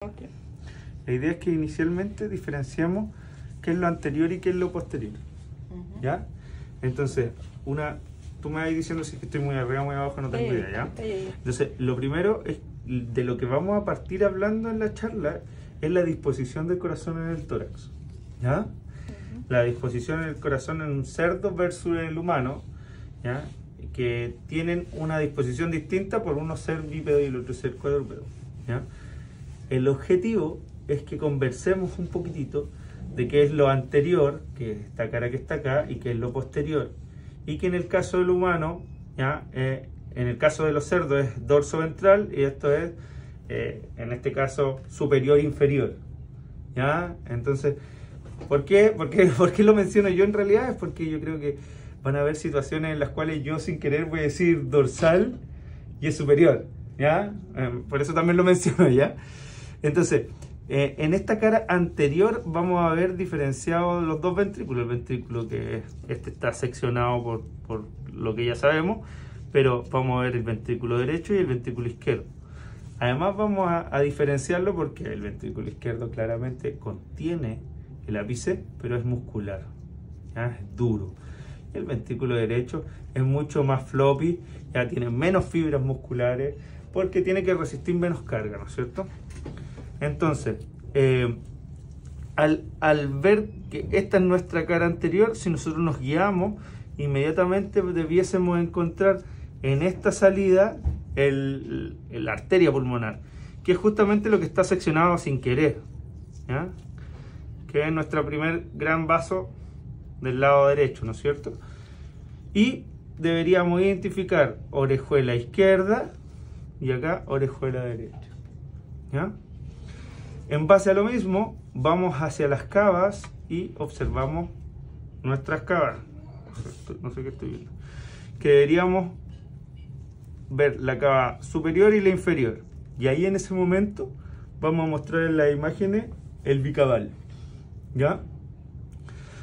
Okay. La idea es que inicialmente diferenciamos qué es lo anterior y qué es lo posterior. ¿Ya? Entonces, tú me vas diciendo si estoy muy arriba o muy abajo, no tengo idea, ¿ya? Entonces, lo primero es de lo que vamos a partir hablando en la charla es la disposición del corazón en el tórax. ¿Ya? La disposición en el corazón en un cerdo versus el humano, ¿ya? Que tienen una disposición distinta por uno ser bípedo y el otro ser cuadrúpedo, ¿ya? El objetivo es que conversemos un poquitito de qué es lo anterior, que es esta cara que está acá, y qué es lo posterior. Y que en el caso del humano, ¿ya? En el caso de los cerdos es dorso ventral y esto es, en este caso, superior inferior. ¿Ya? Entonces, ¿por qué lo menciono yo en realidad? Es porque yo creo que van a haber situaciones en las cuales yo sin querer voy a decir dorsal y es superior. ¿Ya? Por eso también lo menciono, ¿ya? Entonces, en esta cara anterior vamos a ver diferenciados los dos ventrículos. El ventrículo que este está seccionado por lo que ya sabemos, pero vamos a ver el ventrículo derecho y el ventrículo izquierdo. Además vamos a diferenciarlo porque el ventrículo izquierdo claramente contiene el ápice, pero es muscular, ¿ya? Es duro. El ventrículo derecho es mucho más floppy, ya tiene menos fibras musculares, porque tiene que resistir menos carga, ¿no es cierto? Entonces, al ver que esta es nuestra cara anterior, si nosotros nos guiamos, inmediatamente debiésemos encontrar en esta salida la arteria pulmonar, que es justamente lo que está seccionado sin querer, ¿ya? Que es nuestro primer gran vaso del lado derecho, ¿no es cierto? Y deberíamos identificar orejuela izquierda y acá orejuela derecha, ¿ya? En base a lo mismo, vamos hacia las cavas y observamos nuestras cavas. No sé qué estoy viendo. Que deberíamos ver la cava superior y la inferior. Y ahí en ese momento vamos a mostrar en las imágenes el bicabal, ¿ya?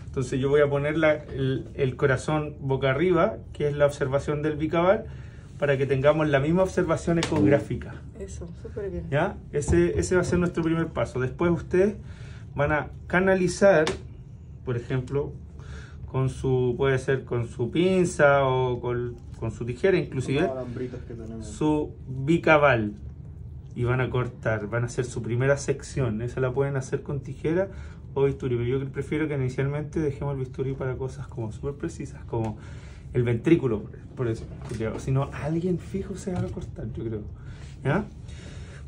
Entonces yo voy a poner el corazón boca arriba, que es la observación del bicabal, para que tengamos la misma observación ecográfica. Eso, súper bien. ¿Ya? Ese va a ser nuestro primer paso. Después ustedes van a canalizar, por ejemplo, puede ser con su pinza o con su tijera, inclusive, su bicabal. Y van a cortar, van a hacer su primera sección. Esa la pueden hacer con tijera o bisturí. Pero yo prefiero que inicialmente dejemos el bisturí para cosas como súper precisas, como el ventrículo, por eso. Porque si no, alguien fijo se va a cortar, yo creo. ¿Ya?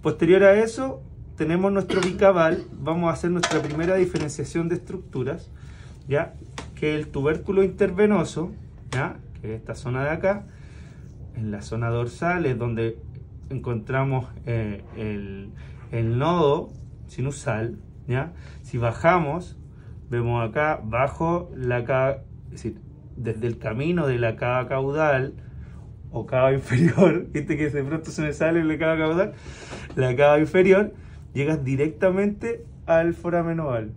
Posterior a eso, tenemos nuestro bicabal. Vamos a hacer nuestra primera diferenciación de estructuras, ¿ya? Que el tubérculo intervenoso, ¿ya? Que es esta zona de acá, en la zona dorsal es donde encontramos el nodo sinusal, ¿ya? Si bajamos, vemos acá bajo la cava, es decir, desde el camino de la cava caudal o cava inferior, viste que de pronto se me sale la cava caudal, la cava inferior, llegas directamente al foramen oval,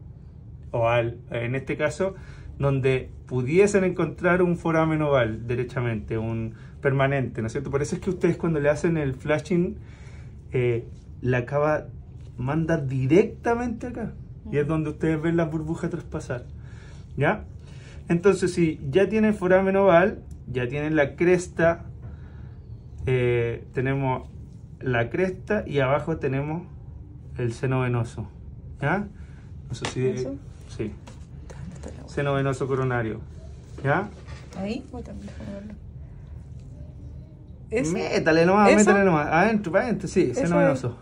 o en este caso, donde pudiesen encontrar un foramen oval derechamente, un permanente, ¿no es cierto? Por eso es que ustedes cuando le hacen el flashing, la cava manda directamente acá, y es donde ustedes ven las burbujas traspasar, ¿ya? Entonces, si ya tienen foramen oval, ya tienen la cresta, tenemos la cresta y abajo tenemos el seno venoso, ¿ya? Eso sí, ¿Eso? Sí. Seno venoso coronario, ¿ya? Ahí, déjame verlo. ¿Eso? Métale nomás, ¿Eso? métale nomás, adentro, para adentro, sí, seno venoso.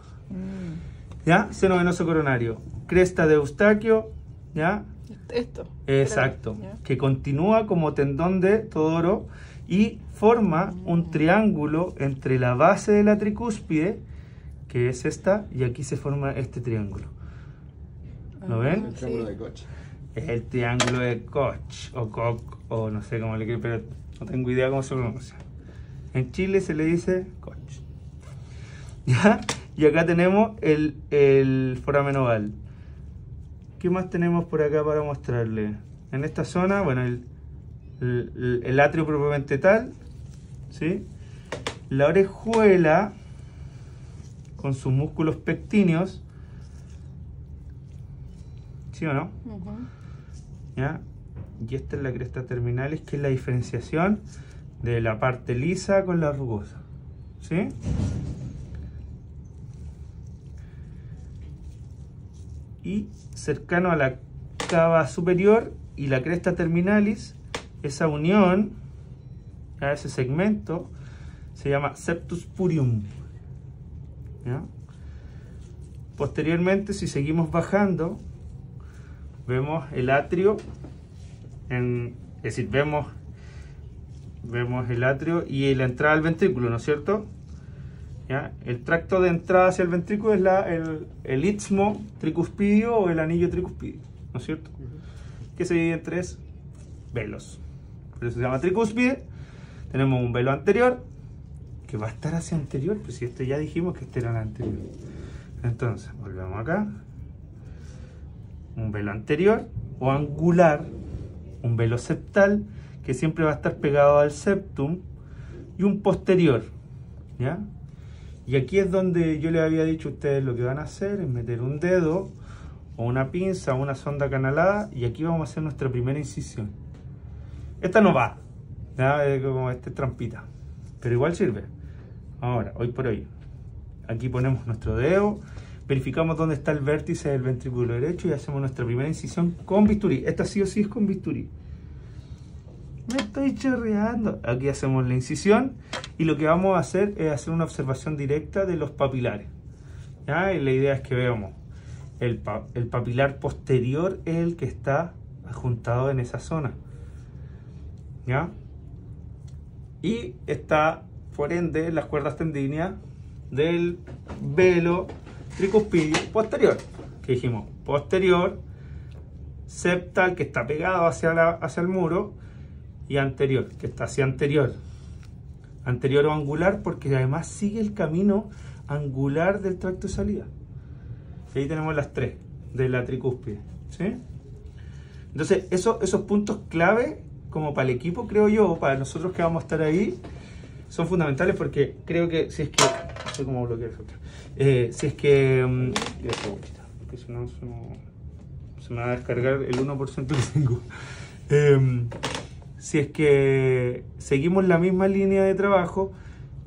¿Ya? Seno venoso coronario. Cresta de Eustaquio, ¿ya? Esto. Exacto. ¿Ya? Que continúa como tendón de Todoro y forma un triángulo entre la base de la tricúspide, que es esta, y aquí se forma este triángulo. ¿Lo ven? El triángulo de Koch. Es el triángulo de Koch, o Koch, o no sé cómo le quiero, pero no tengo idea cómo se pronuncia. En Chile se le dice Koch. ¿Ya? Y acá tenemos el foramen oval. ¿Qué más tenemos por acá para mostrarle? En esta zona, bueno, el atrio propiamente tal, ¿sí? La orejuela, con sus músculos pectíneos, ¿Sí o no? ¿Ya? Y esta es la cresta terminalis, que es la diferenciación de la parte lisa con la rugosa. ¿Sí? Y cercano a la cava superior y la cresta terminalis, esa unión, a ese segmento, se llama septus purium. ¿Ya? Posteriormente, si seguimos bajando, vemos el atrio, es decir, vemos el atrio y la entrada al ventrículo, ¿no es cierto? ¿Ya? El tracto de entrada hacia el ventrículo es el istmo tricuspidio o el anillo tricuspidio, ¿no es cierto? Que se divide en 3 velos. Por eso se llama tricúspide. Tenemos un velo anterior, que va a estar hacia anterior, pues si esto ya dijimos que este era el anterior. Entonces, volvemos acá. Un velo anterior o angular, un velo septal, que siempre va a estar pegado al septum, y un posterior, ¿ya? Y aquí es donde yo les había dicho a ustedes lo que van a hacer, es meter un dedo, o una pinza, o una sonda canalada, y aquí vamos a hacer nuestra primera incisión. Esta no va, ¿ya? Es como trampita, pero igual sirve. Ahora, hoy por hoy, aquí ponemos nuestro dedo, verificamos dónde está el vértice del ventrículo derecho y hacemos nuestra primera incisión con bisturí. Esta sí o sí es con bisturí. Me estoy chorreando. Aquí hacemos la incisión y lo que vamos a hacer es hacer una observación directa de los papilares. ¿Ya? Y la idea es que veamos el papilar posterior es el que está adjuntado en esa zona. ¿Ya? Y está, por ende, las cuerdas tendíneas del velo tricuspidio posterior, que dijimos posterior, septal, que está pegado hacia el muro, y anterior, que está hacia anterior o angular, porque además sigue el camino angular del tracto de salida. Y ahí tenemos las 3 de la tricúspide, ¿sí? Entonces esos puntos clave como para el equipo, creo yo, para nosotros que vamos a estar ahí, son fundamentales, porque creo que si es que no sé cómo bloquear eso. Si es que porque si no se me va a descargar el 1% que tengo. Si es que seguimos la misma línea de trabajo,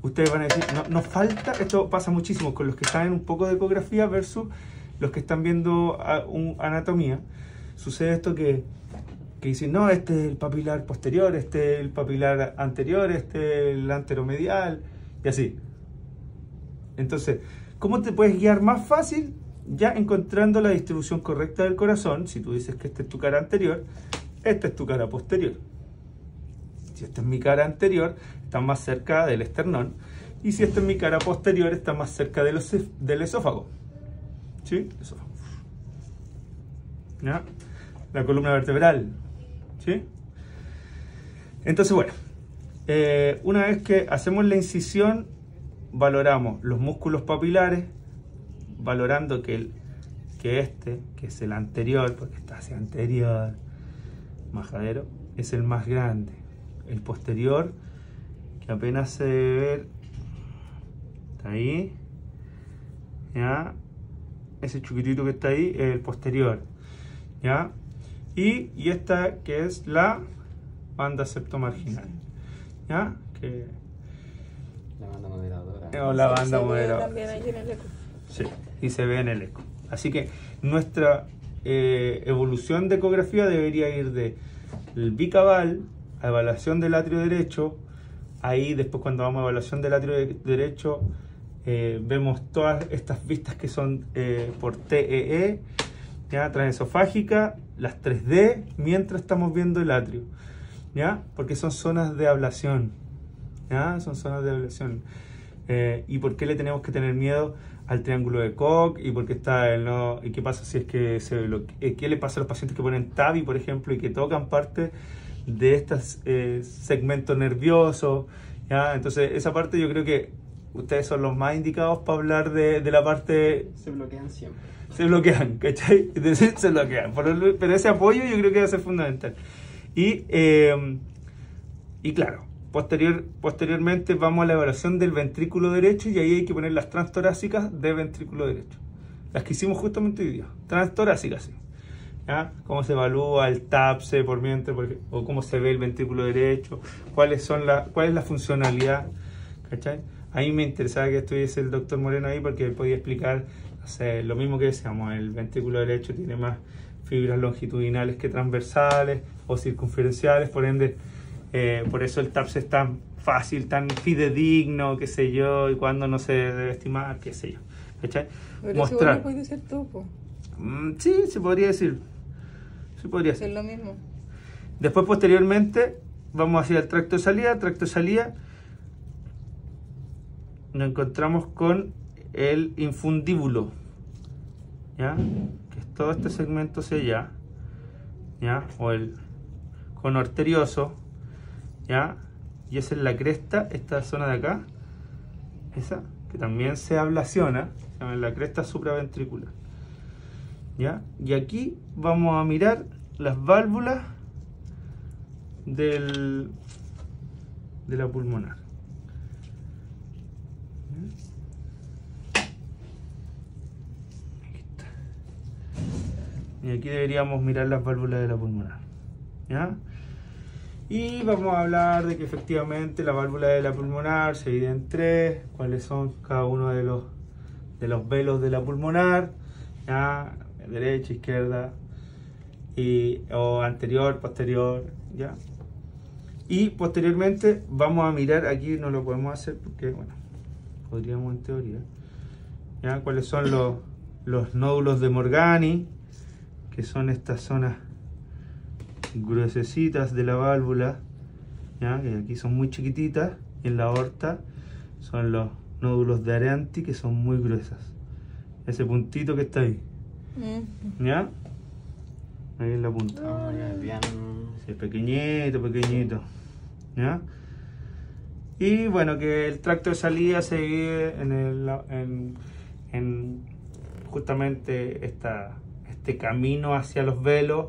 ustedes van a decir, no, nos falta, esto pasa muchísimo con los que saben un poco de ecografía versus los que están viendo anatomía. Sucede esto que dicen, no, este es el papilar posterior, este es el papilar anterior, este es el anteromedial, y así. Entonces, ¿cómo te puedes guiar más fácil? Ya encontrando la distribución correcta del corazón. Si tú dices que esta es tu cara anterior, esta es tu cara posterior. Si esta es mi cara anterior, está más cerca del esternón. Y si esta es mi cara posterior, está más cerca del esófago. ¿Sí? Esófago. ¿Ya? La columna vertebral. ¿Sí? Entonces, bueno, una vez que hacemos la incisión, valoramos los músculos papilares, valorando que este, que es el anterior, porque está hacia anterior, majadero, es el más grande. El posterior, que apenas se debe ver, está ahí, ¿ya? Ese chiquitito que está ahí es el posterior, ¿ya? Y esta que es la banda septomarginal, ¿ya? La banda moderadora. O la banda moderadora. También ahí en el eco. Sí, y se ve en el eco. Así que nuestra evolución de ecografía debería ir de el bicabal a evaluación del atrio derecho. Ahí después, cuando vamos a evaluación del atrio derecho, vemos todas estas vistas que son por TEE, ¿ya? Transesofágica, las 3D, mientras estamos viendo el atrio, ¿ya? Porque son zonas de ablación, ¿ya? Son zonas de ablación. ¿Y por qué le tenemos que tener miedo al triángulo de Koch? ¿Y por qué está el no? ¿Y qué pasa si es que qué le pasa a los pacientes que ponen TAVI, por ejemplo, y que tocan parte de estos segmentos nerviosos, ¿ya? Entonces esa parte yo creo que ustedes son los más indicados para hablar de la parte. Se bloquean siempre. Se bloquean, ¿cachai? Se bloquean. Pero ese apoyo yo creo que va a ser fundamental. Y claro, posteriormente vamos a la evaluación del ventrículo derecho, y ahí hay que poner las transtorácicas de ventrículo derecho. Las que hicimos justamente hoy día. Transtorácicas, sí. ¿ya? Cómo se evalúa el TAPSE por vientre, o cómo se ve el ventrículo derecho, cuál es la funcionalidad, ¿cachai? A mí me interesaba que estuviese el doctor Moreno ahí porque él podía explicar, o sea, lo mismo que decíamos, el ventrículo derecho tiene más fibras longitudinales que transversales o circunferenciales, por ende, por eso el TAPSE es tan fácil, tan fidedigno, qué sé yo, y cuándo no se debe estimar, qué sé yo, ¿cachai? Pero Mostrar. eso puede decir tú, po. Sí, se podría decir. Se podría Es decir. lo mismo. Después, posteriormente, vamos hacia el tracto de salida. Tracto de salida, nos encontramos con el infundíbulo, ¿ya? Que es todo este segmento hacia allá, ¿ya? O el cono arterioso, ¿ya? Y esa es la cresta, esta zona de acá, esa, que también se ablaciona, se llama la cresta supraventricular, ¿ya? Y aquí vamos a mirar las válvulas de la pulmonar. Aquí está. Y aquí deberíamos mirar las válvulas de la pulmonar, ¿ya? Y vamos a hablar de que efectivamente la válvula de la pulmonar se divide en tres, cuáles son cada uno de los velos de la pulmonar, ¿ya? Derecha, izquierda, o anterior, posterior, ¿ya? Y posteriormente vamos a mirar, aquí no lo podemos hacer porque, bueno, podríamos en teoría, ¿ya? Cuáles son los nódulos de Morgani, que son estas zonas gruesecitas de la válvula, ¿ya? Que aquí son muy chiquititas, y en la aorta son los nódulos de Aranti, que son muy gruesas. Ese puntito que está ahí, ¿ya? Ahí en la punta. Ah, ya, bien. Sí, pequeñito, pequeñito, ¿ya? Y bueno, que el tracto de salida se divide en justamente este camino hacia los velos,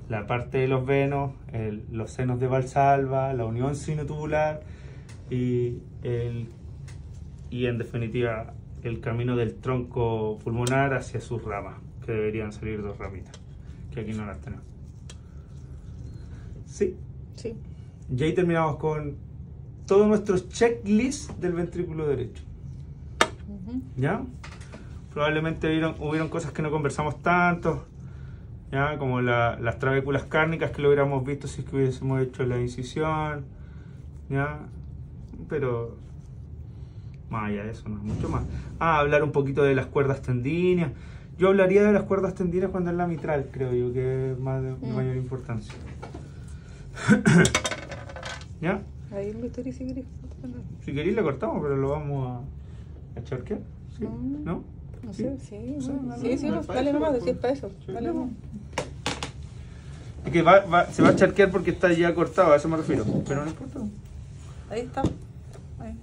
la parte de los venos, los senos de Valsalva, la unión sinotubular y en definitiva el camino del tronco pulmonar hacia sus ramas, que deberían salir dos ramitas, que aquí no las tenemos. Sí. Sí. Y ahí terminamos con todos nuestros checklists del ventrículo derecho. ¿Ya? Probablemente hubieron cosas que no conversamos tanto, ¿ya? Como las trabéculas cárnicas, que lo hubiéramos visto si es que hubiésemos hecho la incisión, ¿ya? Pero más allá de eso, no es mucho más. Hablar un poquito de las cuerdas tendíneas. Yo hablaría de las cuerdas tendíneas cuando es la mitral, creo yo, que es más de mayor importancia. ¿Ya? Ahí lo estoy si querés. Si queréis le cortamos, pero lo vamos a charquear. ¿Sí? ¿No? No ¿Sí? sé, sí. Sí, Bueno. dale, Sí, sí, dale, pues, para dale eso, nomás, pues. decir para eso. Sí, Dale nomás. Es que se va a charquear porque está ya cortado, a eso me refiero. Pero no importa. Ahí está. Ahí.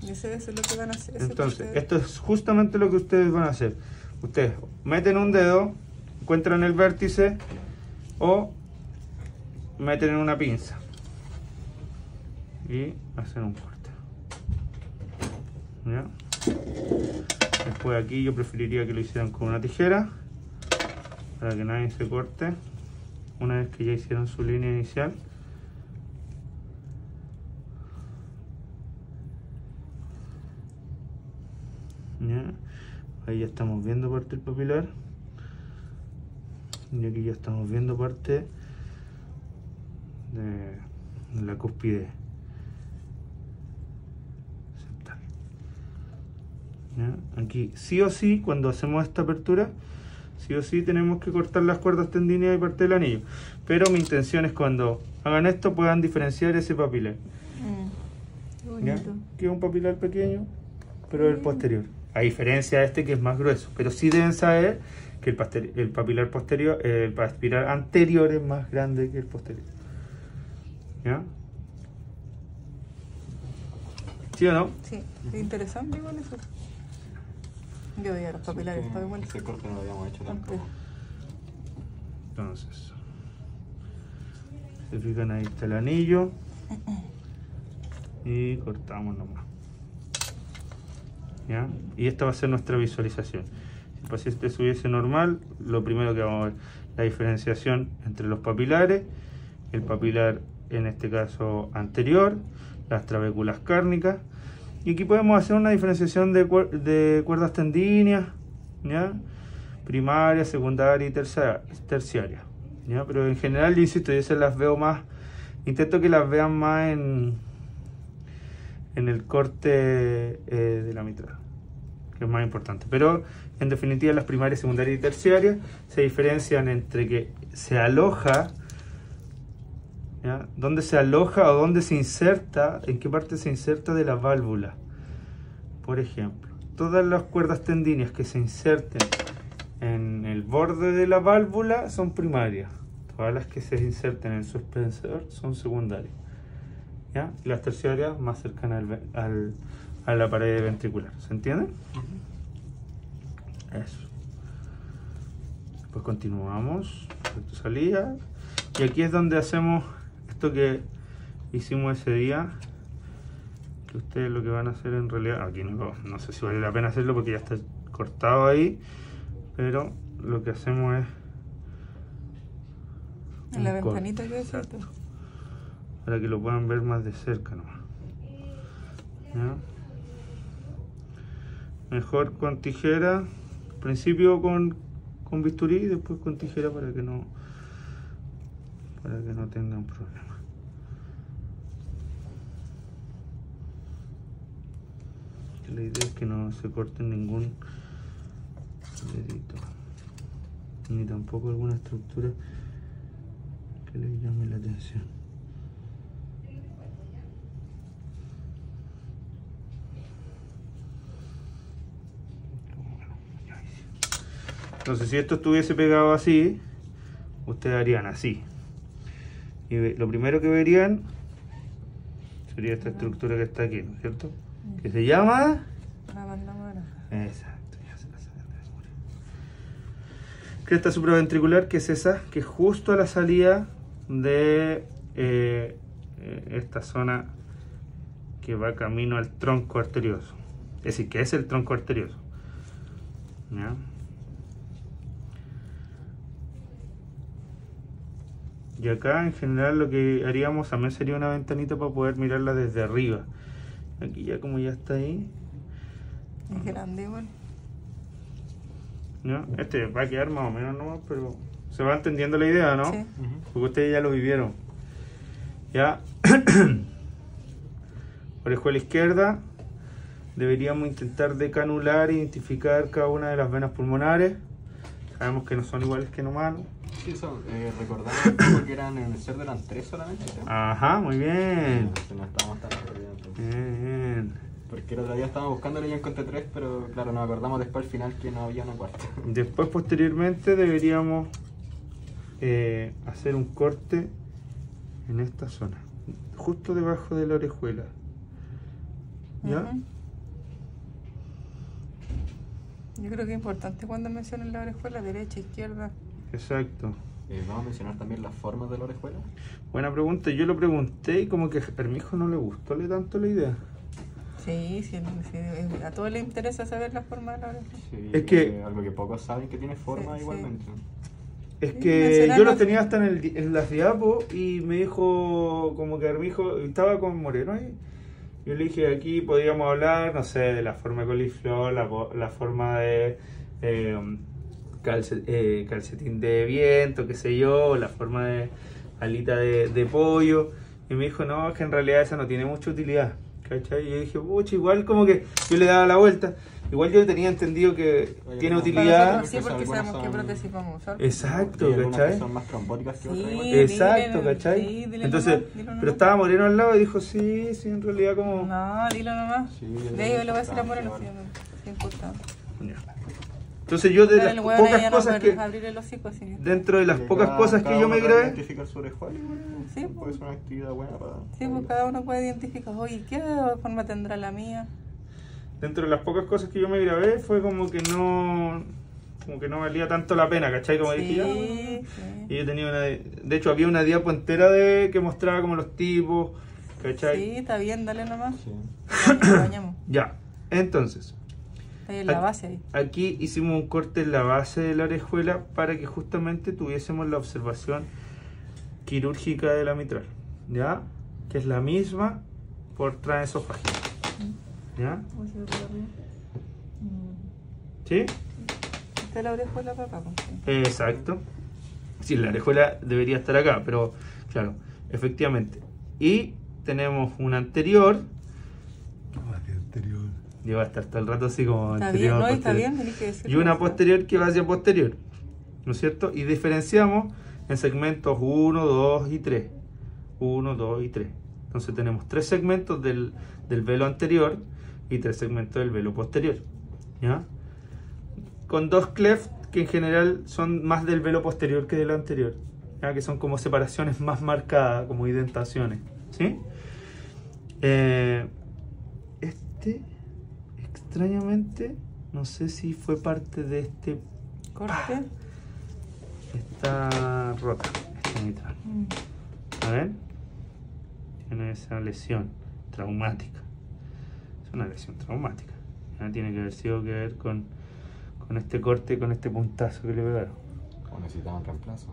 Eso es lo que van a hacer. Eso es lo Entonces, que- esto es justamente lo que ustedes van a hacer. Ustedes meten un dedo, encuentran el vértice o meten en una pinza y hacen un corte. ¿Ya? Después aquí yo preferiría que lo hicieran con una tijera para que nadie se corte una vez que ya hicieron su línea inicial. ¿Ya? Ahí ya estamos viendo parte del papilar y aquí ya estamos viendo parte de la cúspide septal. ¿Ya? Aquí sí o sí, cuando hacemos esta apertura, sí o sí tenemos que cortar las cuerdas tendíneas y parte del anillo, pero mi intención es cuando hagan esto puedan diferenciar ese papilar. Qué ¿Ya? bonito. Que es un papilar pequeño, pero el posterior, a diferencia de este que es más grueso, pero sí deben saber que el papilar posterior, el papilar anterior es más grande que el posterior. ¿Ya? ¿Sí o no? Sí, es interesante igual eso. Yo veía los papilares, está igual. Ese corte no lo habíamos hecho Antes. tampoco. Entonces, se fijan, ahí está el anillo y cortamos nomás. ¿Ya? Y esta va a ser nuestra visualización. el paciente estuviese normal, lo primero que vamos a ver, la diferenciación entre los papilares, el papilar en este caso anterior, las trabéculas cárnicas, y aquí podemos hacer una diferenciación de cuerdas tendíneas, ¿ya? Primaria, secundaria y terciaria, ¿ya? Pero en general, yo insisto, yo esas las veo más, intento que las vean más en el corte de la mitad, que es más importante. Pero en definitiva las primarias, secundarias y terciarias se diferencian entre que se aloja, ¿ya? Dónde se aloja o dónde se inserta, en qué parte se inserta de la válvula. Por ejemplo, todas las cuerdas tendíneas que se inserten en el borde de la válvula son primarias. Todas las que se inserten en el suspensor son secundarias, ¿ya? Y las terciarias más cercanas a la pared ventricular. ¿Se entiende? Eso. Pues continuamos. Tu salida. Y aquí es donde hacemos esto que hicimos ese día. Que ustedes lo que van a hacer en realidad, aquí no sé si vale la pena hacerlo porque ya está cortado ahí, pero lo que hacemos es en la ventanita que es esto, para que lo puedan ver más de cerca nomás, ¿ya? Mejor con tijera, al principio con bisturí y después con tijera para que no tengan problemas. La idea es que no se corte ningún dedito, ni tampoco alguna estructura que les llame la atención. Entonces, si esto estuviese pegado así, ustedes harían así. Y lo primero que verían sería esta estructura que está aquí, ¿no es cierto? Que se llama... la banda mora. Exacto, ya se la saben de memoria. Cresta supraventricular, que es esa, que es justo a la salida de esta zona que va camino al tronco arterioso. Es decir, que es el tronco arterioso, ¿ya? Y acá en general lo que haríamos también sería una ventanita para poder mirarla desde arriba. Aquí ya como ya está ahí. Es grande igual. ¿No? Este va a quedar más o menos nomás, pero se va entendiendo la idea, ¿no? Sí. Porque ustedes ya lo vivieron. Ya. Orejuela izquierda. Deberíamos intentar decanular e identificar cada una de las venas pulmonares. Sabemos que no son iguales que en humanos. Sí, son, recordamos que eran en el cerdo eran 3 solamente, ¿sí? Ajá, muy bien. No estábamos tan perdidos. Bien. Porque el otro día estábamos buscándolo y ya encontré 3, pero claro, nos acordamos después al final que no había una cuarta. Después, posteriormente, deberíamos hacer un corte en esta zona, justo debajo de la orejuela. ¿Ya? Yo creo que es importante cuando mencionen la orejuela, derecha, izquierda. Exacto. Vamos a mencionar también las formas de la orejuela. Buena pregunta, yo lo pregunté y como que a mi hijo no le gustó tanto la idea. Sí, a todos les interesa saber la forma de la orejuela. Sí, Es que... algo que pocos saben que tiene forma Sí, igualmente. Es Sí, que yo lo mencionarlo- tenía hasta en las diapos y me dijo, como que mi hijo estaba con Moreno ahí. Yo le dije, aquí podríamos hablar, no sé, de la forma de coliflor, la forma de calcetín de viento, qué sé yo, la forma de alita de pollo. Y me dijo, no, es que en realidad esa no tiene mucha utilidad, ¿cachai? Y yo dije, pucha, igual como que yo le daba la vuelta. Igual yo tenía entendido que Oye, tiene no, utilidad. Nosotros sí, porque Algunas sabemos qué son- prótesis vamos a usar. Exacto, Y algunas ¿cachai? que son más trombóticas que otras. Sí. igual. Exacto, dile, ¿cachai? sí, dile Entonces, nomás, dilo nomás. pero estaba Moreno al lado y dijo, sí, en realidad como... No, dilo nomás. Sí, De ahí yo le voy a decir a Moreno, igual. sí, es importante. Ya. Entonces yo de Pero las el hueón pocas ya no cosas puede que... abrir el hocico así. Dentro de las Que pocas cada- cosas que cada yo me uno puede grabé... identificar su orejuela, igual, Sí, puede pues. ser una actividad buena para... Sí, pues cada uno puede identificar, oye, ¿qué forma tendrá la mía? Dentro de las pocas cosas que yo me grabé fue como que no valía tanto la pena, ¿cachai? Como dije ya. Sí, Y yo tenía de hecho había una diapo entera que mostraba como los tipos, ¿cachai? sí, está bien, dale nomás. Sí. Lo bañamos. Ya, entonces, Ahí en la base ahí. Aquí hicimos un corte en la base de la orejuela para que justamente tuviésemos la observación quirúrgica de la mitral, ¿ya? Que es la misma por transesofágica, ¿ya? ¿Sí? Esta es la orejuela para acá. Exacto. Sí, la orejuela debería estar acá, pero claro, efectivamente. Y tenemos una anterior. Y va a estar todo el rato así como Está anterior, bien, no, posterior. está bien, tenés que decirlo. Y una posterior que va hacia posterior, ¿no es cierto? Y diferenciamos en segmentos 1, 2 y 3. 1, 2 y 3. Entonces tenemos 3 segmentos del velo anterior y 3 segmentos del velo posterior, ¿ya? Con 2 clefts que en general son más del velo posterior que del anterior, ¿ya? Que son como separaciones más marcadas, como indentaciones, ¿sí? Extrañamente, no sé si fue parte de este Corte. Está rota esta mitral. A ver, tiene esa lesión traumática. Es una lesión traumática. ¿Ya? Tiene que haber sido que ver con este corte, con este puntazo que le pegaron. O necesitaban reemplazo.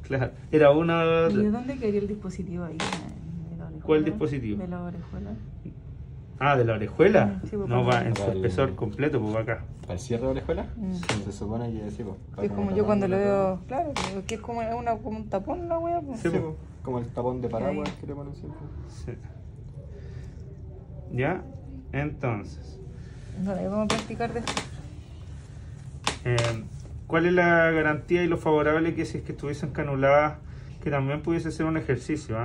Claro, era una. ¿Y de dónde quedaría el dispositivo ahí? ¿De la orejuela? ¿Cuál dispositivo? De la orejuela. Ah, ¿de la orejuela? Sí, pues, No, va en su para el- espesor completo, pues va acá. ¿Al cierre de orejuela? Sí. Se supone que sí, pues. Es como yo cuando lo veo, claro, que es como, como un tapón la wea. Pues. Sí, Sí, pues, como el tapón de paraguas Ahí. que le ponen siempre. Sí. ¿Ya? Entonces, No, vamos a practicar de esto. ¿cuál es la garantía y lo favorable que si es que estuviesen canuladas, que también pudiese ser un ejercicio?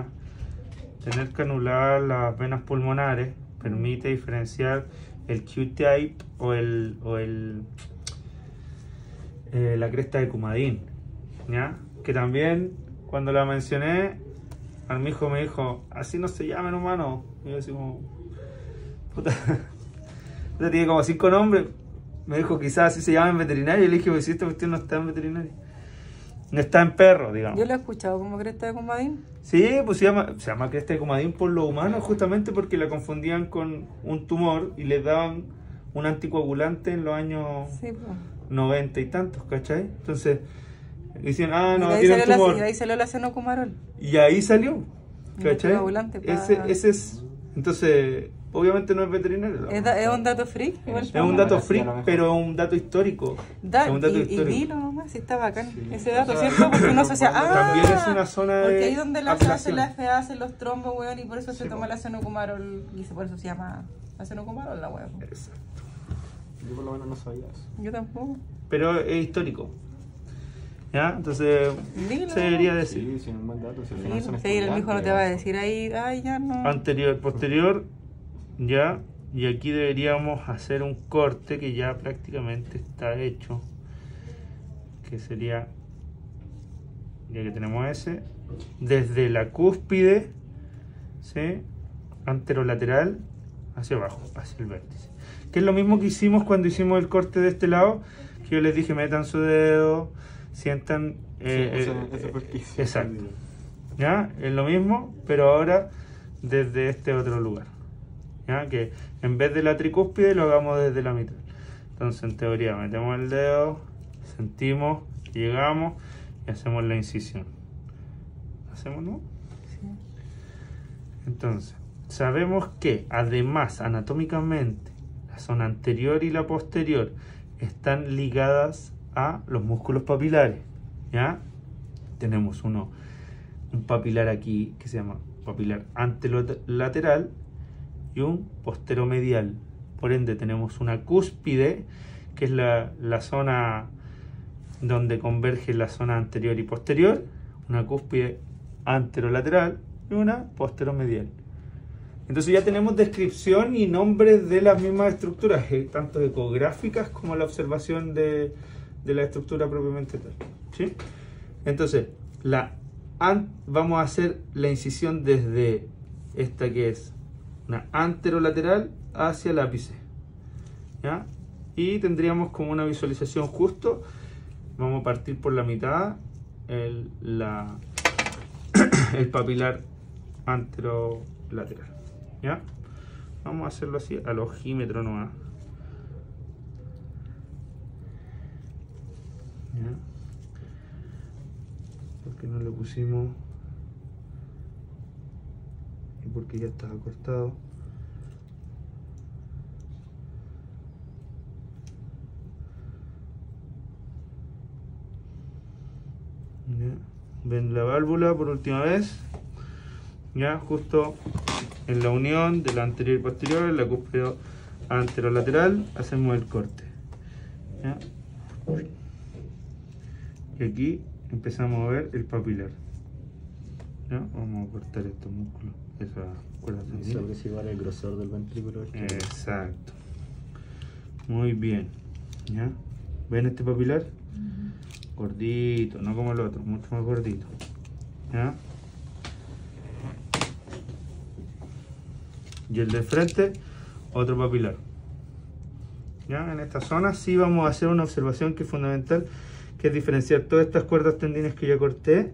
Tener canuladas las venas pulmonares permite diferenciar el Q-tape o la cresta de Coumadin, ¿ya? Que también cuando la mencioné, a mi hijo me dijo, así no se llaman humanos. Y yo así como, puta, puta, tiene como 5 nombres. Me dijo, quizás así se llama en veterinario. Y le dije, pues si esta cuestión no está en veterinario. No está en perro, digamos. Yo lo he escuchado como cresta de Coumadin. Sí, pues se llama cresta de Coumadin por los humanos, justamente porque la confundían con un tumor y les daban un anticoagulante en los años Sí, pues. 90 y tantos, ¿cachai? Entonces, decían, ah, Y no, de ahí tiene salió tumor. y ahí salió la cenocumarol. Y ahí salió, ¿cachai? Anticoagulante para- Ese es, entonces, obviamente no es veterinario. ¿Es un dato freak? Igual. Es un dato Sí, a freak, lo mejor. pero un dato histórico. es un dato y histórico. dilo nomás, si está bacán Sí. ese dato, ¿cierto? Porque uno asocia, También es una zona porque de ahí donde se hace ablación. la FA, hacen los trombos, weón, y por eso se Sí, toma po. la cenocumarol, y por eso se llama la cenocumarol, la weón. Exacto. Yo por lo menos no sabía eso. Yo tampoco. Pero es histórico. ¿Ya? Entonces, Dilo, se debería ¿no? decir. Sí, sin un buen dato. Si al Sí, final son sí, el hijo no te va a estudiantes, decir ahí, ay, ya no. Anterior, posterior, ya. Y aquí deberíamos hacer un corte que ya prácticamente está hecho. Que sería, ya que tenemos ese, desde la cúspide, ¿sí? Anterolateral hacia abajo, hacia el vértice. Que es lo mismo que hicimos cuando hicimos el corte de este lado, que yo les dije metan su dedo, sientan... ese fue el que hice. Exacto. ¿Ya? Es lo mismo, pero ahora desde este otro lugar. ¿Ya? Que en vez de la tricúspide lo hagamos desde la mitad. Entonces, en teoría, metemos el dedo, sentimos, llegamos y hacemos la incisión. ¿Hacemos, no? Sí. Entonces, sabemos que además, anatómicamente, la zona anterior y la posterior están ligadas a los músculos papilares. ¿Ya? Tenemos un papilar aquí que se llama papilar anterolateral y un posteromedial. Por ende tenemos una cúspide, que es la zona donde converge la zona anterior y posterior, una cúspide anterolateral y una posteromedial. Entonces ya tenemos descripción y nombres de las mismas estructuras, tanto ecográficas como la observación de la estructura propiamente tal. ¿Sí? Entonces, vamos a hacer la incisión desde esta que es una anterolateral hacia el ápice, ¿ya? Y tendríamos como una visualización justo. Vamos a partir por la mitad el papilar anterolateral, ¿ya? Vamos a hacerlo así al ojímetro nomás, ¿Ya? Porque no le pusimos y porque ya estaba cortado. ¿Ya? Ven la válvula por última vez, ya justo en la unión de la anterior y posterior, la cúspide anterolateral, hacemos el corte, ¿ya? Y aquí empezamos a ver el papilar, ¿ya? Vamos a cortar estos músculos, esa cuerda Eso es igual el grosor del ventrículo. exacto, muy bien, ¿ya? ¿Ven este papilar? Gordito, no como el otro, mucho más gordito, ¿ya? Y el del frente, otro papilar, ¿ya? En esta zona sí vamos a hacer una observación que es fundamental, que es diferenciar todas estas cuerdas tendines que ya corté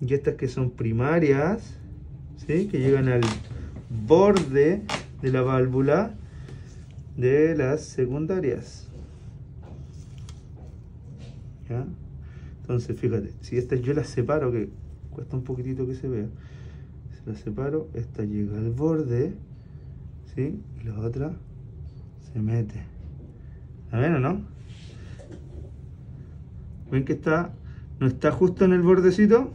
y estas que son primarias, ¿sí? Que llegan al borde de la válvula de las secundarias. ¿Ya? Entonces fíjate, si estas yo las separo, que cuesta un poquitito que se vea, si las separo, esta llega al borde, ¿sí? Y la otra se mete. ¿La ven o no? ¿Ven que no está justo en el bordecito?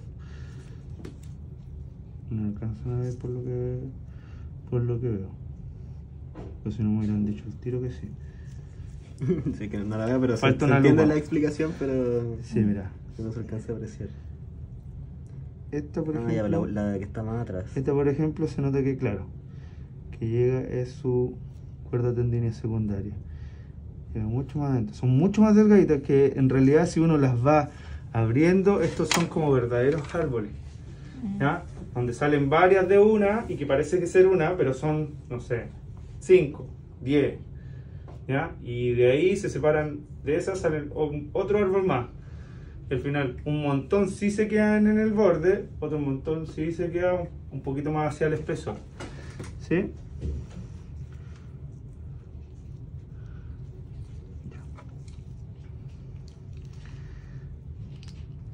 No alcanzan a ver por lo que veo. Pues si no me hubieran dicho el tiro que sí. Sí, que no la veo, pero falta se una entiende lupa. la explicación, pero Sí, mira. no se alcanza a apreciar. Esta por Ah, ya, ejemplo, la que está más atrás. esta por ejemplo se nota que claro, que llega es su cuerda tendinea secundaria. Llega mucho más adentro. Son mucho más delgaditas que en realidad si uno las va abriendo, estos son como verdaderos árboles, ¿ya? Donde salen varias de una y que parece que ser una, pero son, no sé, 5, 10, ¿ya? Y de ahí se separan, de esas salen otro árbol más. Y al final un montón sí se quedan en el borde, otro montón sí se queda un poquito más hacia el espesor, ¿sí?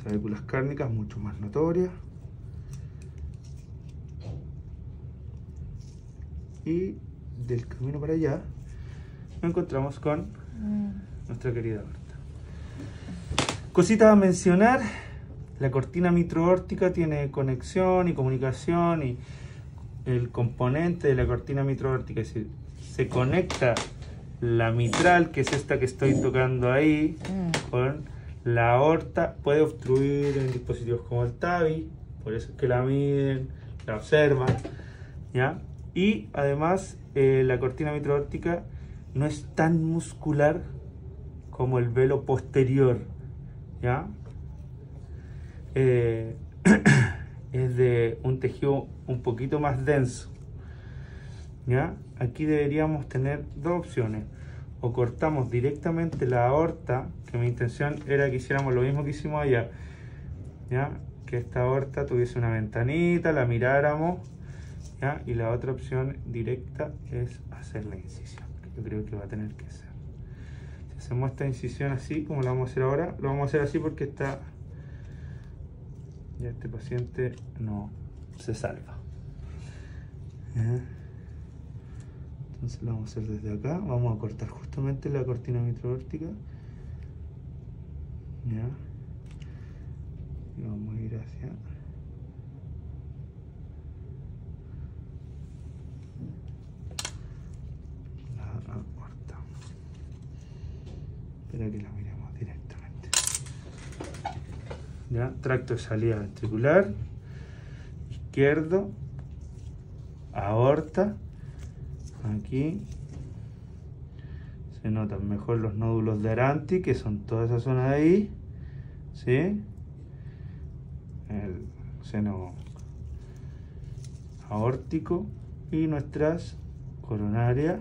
Clavículas cárnicas mucho más notorias. Y del camino para allá nos encontramos con nuestra querida aorta. Cositas a mencionar: la cortina mitroórtica tiene conexión y comunicación, y el componente de la cortina mitroórtica, es decir, se conecta la mitral, que es esta que estoy tocando ahí, con la aorta. Puede obstruir en dispositivos como el TAVI, por eso es que la miden, la observan, ¿ya? Y además la cortina mitroórtica no es tan muscular como el velo posterior, ¿ya? Es de un tejido un poquito más denso, ¿ya? Aquí deberíamos tener dos opciones: o cortamos directamente la aorta, que mi intención era que hiciéramos lo mismo que hicimos allá, ¿ya? Que esta aorta tuviese una ventanita, la miráramos, ¿ya? Y la otra opción directa es hacer la incisión, que yo creo que va a tener que ser. Si hacemos esta incisión así, como la vamos a hacer ahora, lo vamos a hacer así porque ya este paciente no se salva. ¿Ya? Entonces lo vamos a hacer desde acá. Vamos a cortar justamente la cortina mitroórtica, ¿ya? Y vamos a ir hacia la aorta. Espera que la miremos directamente. ¿Ya? Tracto de salida ventricular izquierdo, aorta. Aquí se notan mejor los nódulos de Aranti, que son toda esa zona de ahí, ¿sí? El seno aórtico y nuestras coronarias,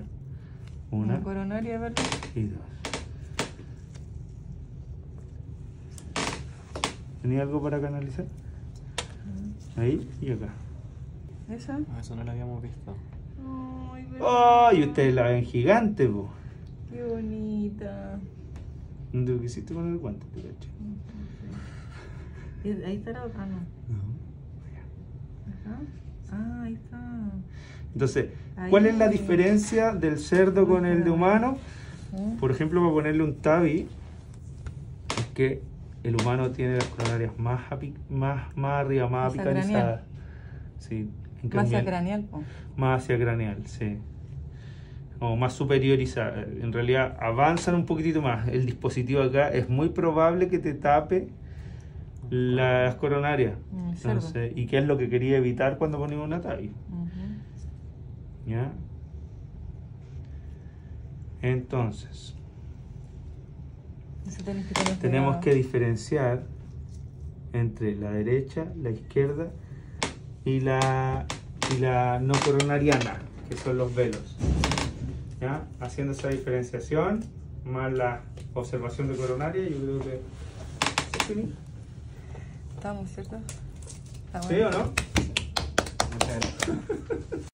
una coronaria, ¿verdad? y dos. ¿Tenía algo para canalizar? Ahí y acá. ¿Esa? Ah, eso no lo habíamos visto. Ay, ¡Oh! Y ustedes la ven gigante, po. qué bonita. ¿Lo que hiciste con el guante? ¿Te cacho? ¿Y ahí está la otra? No. No. Ajá. Ah, ahí está. Entonces, Ahí. ¿cuál es la diferencia del cerdo con el de humano? ¿Mm? Por ejemplo, para ponerle un tabi, es que el humano tiene las coronarias más arriba, más Masa apicalizadas. Sí, en Masa cambio, craneal, po. más hacia craneal, sí. O más superiorizada. En realidad avanzan un poquitito más. El dispositivo acá es muy probable que te tape las coronarias. Entonces, ¿y qué es lo que quería evitar cuando ponemos una tabi? ¿Ya? Entonces, Eso tenés tenemos que diferenciar entre la derecha, la izquierda y la no coronariana, que son los velos. ¿Ya? Haciendo esa diferenciación más la observación de coronaria, yo creo que ¿se finí? Estamos, ¿cierto? Está ¿Sí bueno. o no? Muchas gracias.